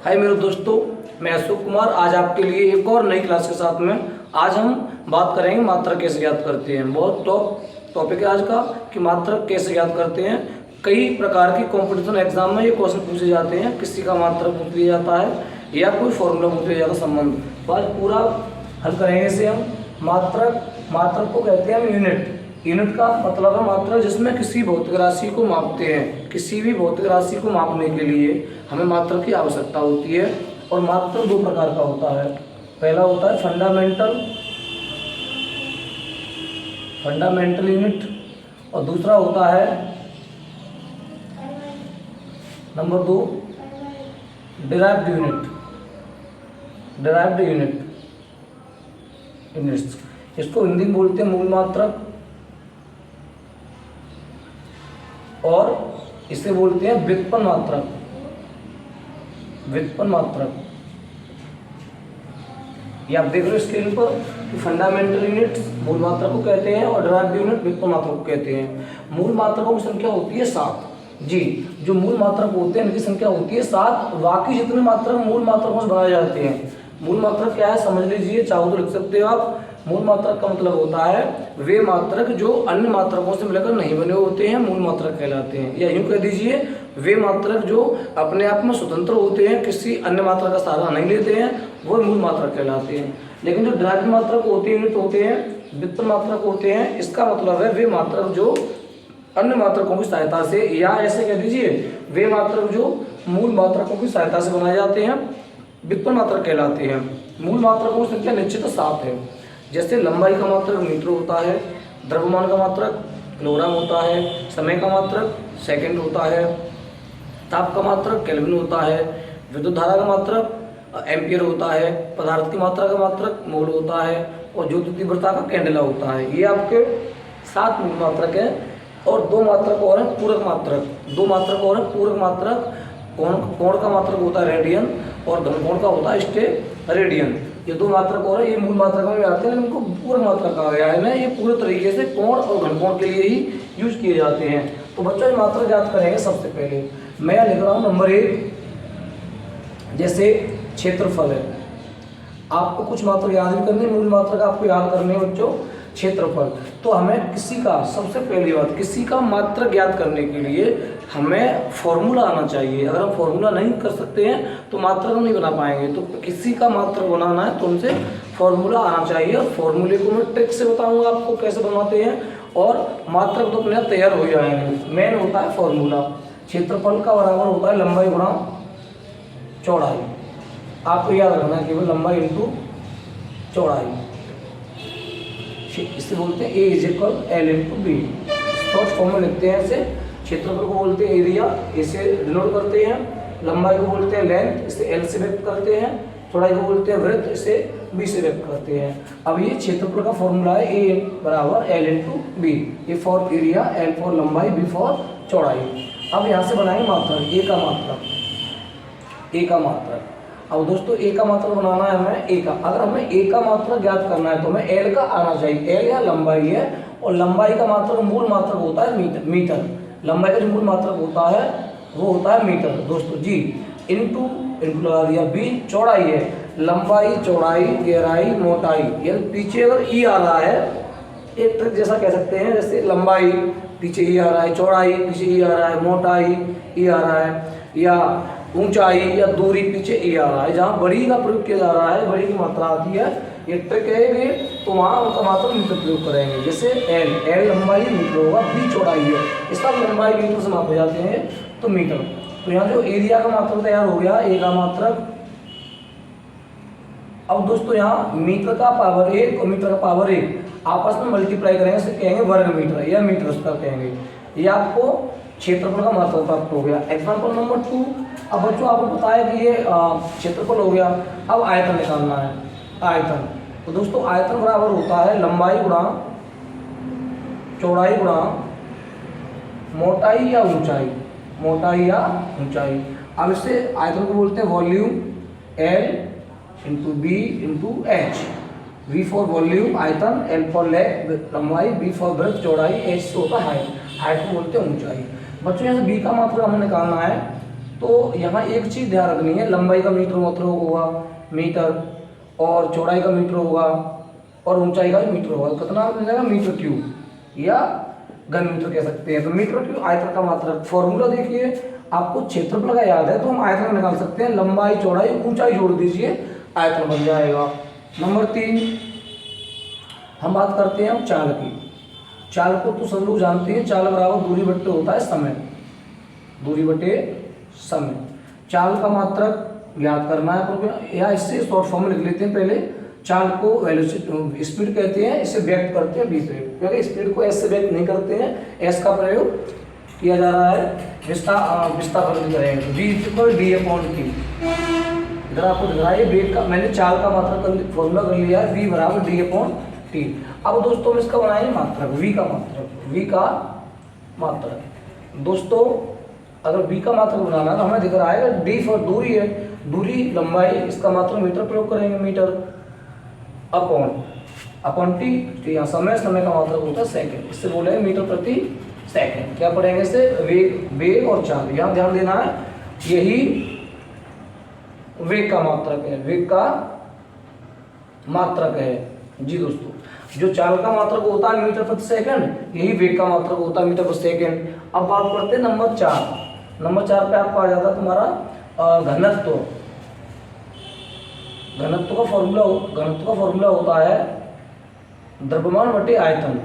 हाय मेरे दोस्तों, मैं अशोक कुमार आज आपके लिए एक और नई क्लास के साथ में आज हम बात करेंगे मात्रक कैसे ज्ञात करते हैं। बहुत टॉप टॉपिक है आज का कि मात्रक कैसे ज्ञात करते हैं। कई प्रकार की कंपटीशन एग्जाम में ये क्वेश्चन पूछे जाते हैं, किसी का मात्रक पूछ लिया जाता है या कोई फॉर्मूला पूछ लिया जाता है संबंध। तो आज पूरा हल करेंगे इसे हम। मात्रक को कहते हैं हम यूनिट। यूनिट का मतलब है मात्रा जिसमें किसी भौतिक राशि को मापते हैं। किसी भी भौतिक राशि को मापने के लिए हमें मात्रक की आवश्यकता होती है। और मात्रक दो प्रकार का होता है। पहला होता है फंडामेंटल यूनिट और दूसरा होता है नंबर 2 डिराइव्ड यूनिट्स। इसको हिंदी में बोलते हैं मूल मात्रक और इसे बोलते हैं व्युत्पन्न मात्रक। ये आप देख रहे हो स्क्रीन पर कि फंडामेंटल यूनिट मूल मात्रक को कहते हैं और डिराइव्ड यूनिट व्युत्पन्न मात्रक को कहते हैं। मूल मात्रकों की संख्या होती है 7 जी। जो मूल मात्रक होते हैं इनकी संख्या होती है 7। बाकी जितने मात्रक मूल मात्रकों से बनाए जाते हैं। मूल मात्रक क्या है समझ लीजिए, चाहो तो लिख सकते हो आप। मूल मात्रक का मतलब होता है वे मात्रक जो अन्य मात्रकों से मिलकर नहीं बने होते हैं, मूल मात्रक कहलाते हैं। या यूं कह दीजिए वे मात्रक जो अपने आप में स्वतंत्र होते हैं, किसी अन्य मात्रक का सहारा नहीं लेते हैं, वो मूल मात्रक कहलाते हैं। लेकिन जो डिराइव्ड मात्रक होते हैं, यूनिट होते हैं, व्युत्पन्न मात्रक होते हैं, इसका मतलब है वे मात्रक जो अन्य मात्रकों की सहायता से, या ऐसे कह दीजिए वे मात्रक जो मूल मात्रकों की सहायता से बनाए जाते हैं, व्युत्पन्न मात्रक कहलाते हैं। मूल मात्रकों की संख्या निश्चित 7 है। जैसे लंबाई का मात्रक मीटर होता है, द्रव्यमान का मात्रक किलोग्राम होता है, समय का मात्रक सेकंड होता है, ताप का मात्रक केल्विन होता है, विद्युत धारा का मात्रक एम्पियर होता है, पदार्थ की मात्रा का मात्रक मोल होता है और ज्योति तीव्रता का कैंडेला होता है। ये आपके 7 मूल मात्रक हैं। और 2 मात्रक और हैं पूरक मात्रक। कोण का मात्रक होता है रेडियन और घनकोण का होता है स्टेरेडियन। ये 2 मात्रक और ये मूल मात्रक में आते हैं, इनको पूरक मात्रक कहा गया है। ये पूरे तरीके से कोण और घनकोण के लिए ही यूज किए जाते हैं। तो बच्चों ये मात्रक ज्ञात करेंगे। सबसे पहले मैं लिख रहा हूँ नंबर 1, जैसे क्षेत्रफल है। आपको कुछ मात्रक याद भी करनी, मूल मात्रक आपको याद करनी है बच्चों। क्षेत्रफल तो हमें किसी का, सबसे पहली बात, किसी का मात्रक ज्ञात करने के लिए हमें फॉर्मूला आना चाहिए। अगर हम फॉर्मूला नहीं कर सकते हैं तो मात्रक हम नहीं बना पाएंगे। तो किसी का मात्रक बनाना है तो उनसे फॉर्मूला आना चाहिए। और फॉर्मूले को मैं ट्रिक से बताऊंगा आपको कैसे बनाते हैं। और मात्रक तो अपने तैयार हो जाएंगे। मेन होता है फॉर्मूला। क्षेत्रफल का बराबर होता है लंबाई गुणा चौड़ाई। आपको याद रखना है केवल लंबाई इंटू चौड़ाई। इसे बोलते हैं A = L × B। Short form में लिखते हैं इसे। क्षेत्रफल को बोलते हैं एरिया, इसे डिनोट करते हैं। लंबाई को बोलते हैं लेंथ, इसे L से व्यक्त करते हैं। चौड़ाई को बोलते हैं वृत्त, इसे B से व्यक्त करते हैं। अब ये क्षेत्रफल का फॉर्मूला है A = L × B। A for area, L for लंबाई, B फॉर चौड़ाई। अब यहाँ से बनाएंगे मात्रक। A का मात्रक। अब दोस्तों A का मात्रक बनाना है हमें A का। अगर हमें A का मात्रक ज्ञात करना है तो हमें L का आना चाहिए। L या लंबाई है और लंबाई का मात्रक मूल मात्रक होता है मीटर। लंबाई का जो मूल मात्रक होता है वो होता है मीटर दोस्तों जी। इंटू लगा दिया B। चौड़ाई है लंबाई, चौड़ाई, गहराई, मोटाई। यानी पीछे अगर E आ रहा है, एक ट्रिक जैसा कह सकते हैं, जैसे लंबाई पीछे E आ रहा है, चौड़ाई पीछे E आ रहा है, मोटाई E आ रहा है, या ऊंचाई या दूरी पीछे ए आ रहा है। जहाँ बड़ी का प्रयोग किया जा रहा है, बड़ी की मात्रा आती है, ये ट्रिक है, तो वहाँ उनका मात्रा मीटर प्रयोग करेंगे। जैसे L लंबाई मीटर होगा, B चौड़ाई है, इसका लंबाई मीटर से मापे जाते हैं तो मीटर। तो यहाँ जो एरिया का मात्रक तैयार हो गया, A का मात्रक। अब दोस्तों यहाँ मीटर का पावर 1 और मीटर का पावर 1 आपस में मल्टीप्लाई करेंगे, इसे कहेंगे वर्ग मीटर या मीटर उसका कहेंगे। ये आपको क्षेत्रफल का मात्रक प्राप्त हो गया। Example number 2। अब बच्चों आपको बताया कि ये क्षेत्रफल हो गया। अब आयतन निकालना है। आयतन तो दोस्तों आयतन बराबर होता है लंबाई गुणा चौड़ाई गुणा मोटाई या ऊंचाई। अब इससे आयतन को बोलते हैं volume, L × B × H। V for volume आयतन, L फॉर लंबाई, B फॉर वृत्त चौड़ाई, H से होता है हाइट। हाइट को बोलते हैं ऊंचाई। बच्चों यहाँ से B का मात्रक हमें निकालना है तो यहाँ एक चीज़ ध्यान रखनी है, लंबाई का मीटर मात्रक होगा मीटर, और चौड़ाई का मीटर होगा, और ऊंचाई का भी मीटर होगा। कितना मिल जाएगा? मीटर क्यूब या घन मीटर कह सकते हैं। तो मीटर क्यूब आयतन का मात्रक। फॉर्मूला देखिए, आपको क्षेत्रफल का याद है तो हम आयतन निकाल सकते हैं, लंबाई चौड़ाई ऊंचाई जोड़ दीजिए, आयतन बन जाएगा। नंबर 3 हम बात करते हैं चाल की। चाल को तो सब लोग जानते हैं, चाल बराबर दूरी बट्टे होता है समय, दूरी बटे समय। चाल का मात्रक ज्ञात करना है, या इससे शॉर्ट फॉर्म में लिख लेते हैं पहले। चाल को वेलोसिटी स्पीड कहते हैं, इसे व्यक्त करते हैं बी से, क्योंकि स्पीड को एस से व्यक्त नहीं करते हैं, एस का प्रयोग किया जा रहा है विस्थापन करेंगे। B equal D upon T. इधर आपको दिख रहा है वेग का, मैंने चाल का मात्रक फॉर्मूला कर लिया है, वी बराबर डी अपॉन टी। अब दोस्तों हम इसका बनाएंगे मात्रक, वी का मात्रक, वी का मात्रक। दोस्तों अगर वी का मात्रक बनाना तो हमें दिख रहा है डी फॉर दूरी है, दूरी लंबाई, इसका मात्रक मीटर प्रयोग करेंगे, मीटर अपॉन टी। तो यहाँ समय, समय का मात्रक होता है सेकंड, इससे बोले मीटर प्रति सेकंड। क्या पढ़ेंगे इससे? वेग और चाल। यहाँ ध्यान देना है, यही वेग का मात्रक है, वेग का मात्रक है जी दोस्तों। जो चाल का मात्रक होता है मीटर प्रति सेकंड, यही वेग का मात्रक होता है मीटर प्रति सेकंड। अब बात करते हैं नंबर 4। नंबर 4 पे आपको आ जाता है तुम्हारा घनत्व। घनत्व का फॉर्मूला होता है द्रव्यमान बटे आयतन,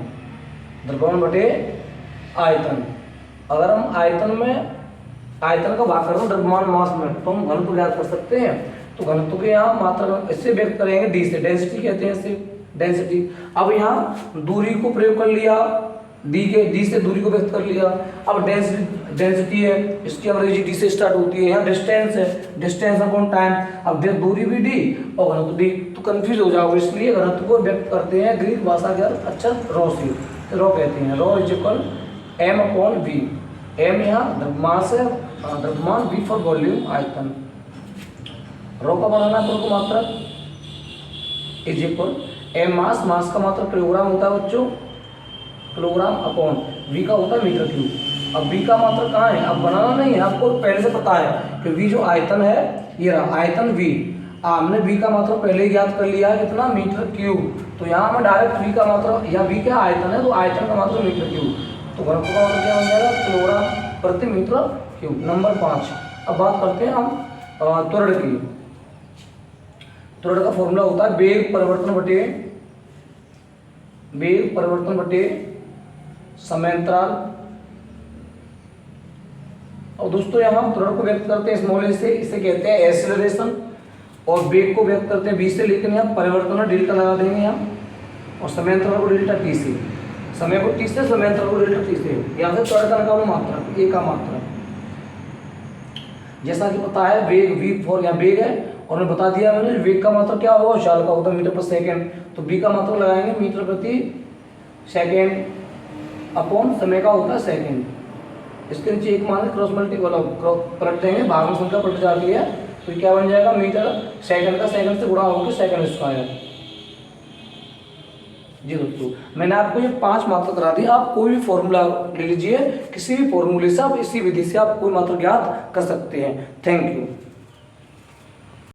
द्रव्यमान बटे आयतन। अगर हम आयतन का भाग करें द्रव्यमान मास में, तो हम घनत्व ज्ञात कर सकते हैं। तो घनत्व के यहाँ मात्रा इससे व्यक्त करेंगे डी से, डेंसिटी कहते हैं इसे, डेंसिटी। अब यहाँ दूरी को प्रयोग कर लिया, डी से दूरी को व्यक्त कर लिया। अब डेंसिटी है, इसकी अंग्रेजी डी से स्टार्ट होती है। यहाँ डिस्टेंस है, डिस्टेंस अपॉन टाइम। अब दूरी भी डी और घनत्व डी, तो कंफ्यूज हो जाओगे, इसलिए घनत्व को व्यक्त करते हैं ग्रीक भाषा के अक्षर रॉ से, रॉ कहते हैं। Rho is equal M upon V. M यहाँ द्रव्यमास है, द्रव्यमान, वी फॉर वॉल्यूम, आयतन। रॉ का बनाना है को मात्रक is equal M mass, mass का मात्रक किलोग्राम होता है बच्चों, किलोग्राम अपॉन वी का होता है मीटर क्यूब। अब वी का मात्रक कहाँ है? अब बनाना नहीं है, आपको पहले से पता है कि वी जो आयतन है, ये रहा आयतन वी। हमने वी का मात्रक पहले ही ज्ञात कर लिया है, कितना? Metre cube. तो यहाँ हमें डायरेक्ट वी का मात्रक, या वी क्या आयतन है, तो आयतन का मात्रक मीटर क्यूब। तो घनत्व का मात्रक क्या बन जाएगा? किलोग्राम प्रति मीटर क्यूब। नंबर 5 अब बात करते हैं हम त्वरण की। त्वरण का फॉर्मूला होता है वेग परिवर्तन बटे समयांतराल। और दोस्तों यहाँ त्वरण को व्यक्त करते हैं स्मॉल ए से, इसे कहते हैं एक्सेलरेशन। और वेग को व्यक्त करते हैं बी से, लेकिन यहाँ परिवर्तन डेल्टा लगा देंगे यहाँ, और समयांतराल को डेल्टा टी से, समय को टी से, समयांतराल को डेल्टा टी से। यहाँ से त्वरण का निकालो मात्रक, ए का मात्रक। जैसा कि पता है वेग वी फॉर, यहाँ वेग है और मैं बता दिया मैंने वेग का मात्रक क्या होगा, चाल का होता है मीटर प्रति सेकंड। तो बी का मात्रक लगाएंगे मीटर प्रति सेकंड अपॉन समय का होता है सेकंड। इसके नीचे एक मान क्रॉस मल्टीप्लाई पलट देंगे, भाग में संख्या पलट जाती है, तो क्या बन जाएगा? मीटर सेकंड का सेकंड से गुणा होकर सेकंड स्क्वायर। जी दोस्तों, मैंने आपको ये 5 मात्रक करा दी। आप कोई भी फॉर्मूला ले लीजिए, किसी भी फॉर्मूले से आप इसी विधि से आप कोई मात्रक ज्ञात कर सकते हैं। Thank you.